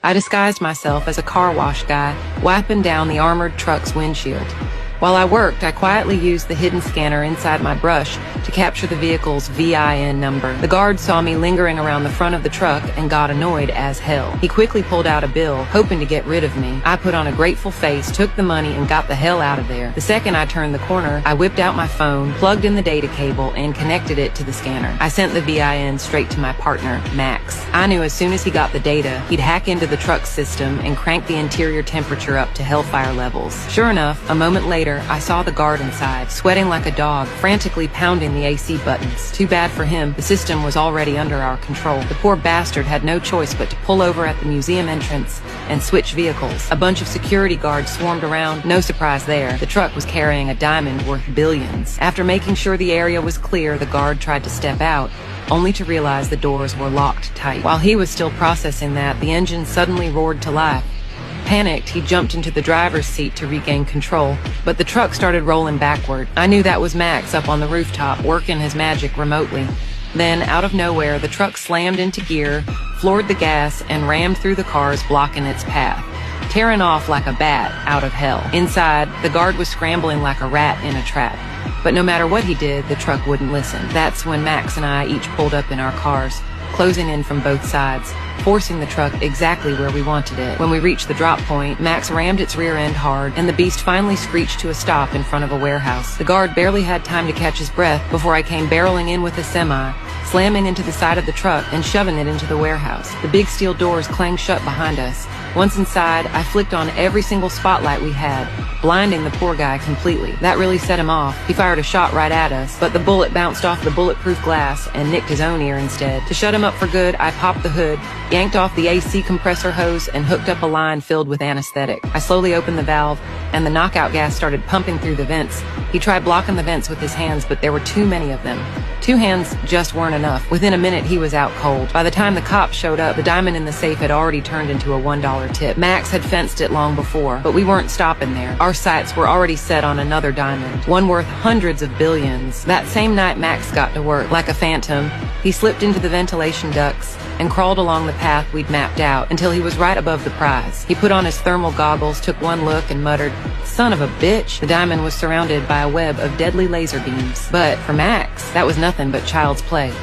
I disguised myself as a car wash guy, wiping down the armored truck's windshield. While I worked, I quietly used the hidden scanner inside my brush to capture the vehicle's VIN number. The guard saw me lingering around the front of the truck and got annoyed as hell. He quickly pulled out a bill, hoping to get rid of me. I put on a grateful face, took the money, and got the hell out of there. The second I turned the corner, I whipped out my phone, plugged in the data cable, and connected it to the scanner. I sent the VIN straight to my partner, Max. I knew as soon as he got the data, he'd hack into the truck's system and crank the interior temperature up to hellfire levels. Sure enough, a moment later, I saw the guard inside, sweating like a dog, frantically pounding the AC buttons. Too bad for him, the system was already under our control. The poor bastard had no choice but to pull over at the museum entrance and switch vehicles. A bunch of security guards swarmed around, no surprise there. The truck was carrying a diamond worth billions. After making sure the area was clear, the guard tried to step out, only to realize the doors were locked tight. While he was still processing that, the engine suddenly roared to life. Panicked, he jumped into the driver's seat to regain control, but the truck started rolling backward. I knew that was Max up on the rooftop, working his magic remotely. Then, out of nowhere, the truck slammed into gear, floored the gas, and rammed through the cars, blocking its path, tearing off like a bat out of hell. Inside, the guard was scrambling like a rat in a trap. But no matter what he did, the truck wouldn't listen. That's when Max and I each pulled up in our cars, closing in from both sides, forcing the truck exactly where we wanted it. When we reached the drop point, Max rammed its rear end hard, and the beast finally screeched to a stop in front of a warehouse. The guard barely had time to catch his breath before I came barreling in with a semi, slamming into the side of the truck and shoving it into the warehouse. The big steel doors clanged shut behind us. Once inside, I flicked on every single spotlight we had, blinding the poor guy completely. That really set him off. He fired a shot right at us, but the bullet bounced off the bulletproof glass and nicked his own ear instead. To shut him up for good, I popped the hood, yanked off the AC compressor hose, and hooked up a line filled with anesthetic. I slowly opened the valve, and the knockout gas started pumping through the vents. He tried blocking the vents with his hands, but there were too many of them. 2 hands just weren't enough. Within a minute, he was out cold. By the time the cops showed up, the diamond in the safe had already turned into a $1 tip. Max had fenced it long before, but we weren't stopping there. Our sights were already set on another diamond, one worth hundreds of billions. That same night, Max got to work. Like a phantom, he slipped into the ventilation ducts and crawled along the path we'd mapped out until he was right above the prize. He put on his thermal goggles, took one look, and muttered, "Son of a bitch." The diamond was surrounded by a web of deadly laser beams. But for Max, that was nothing but child's play.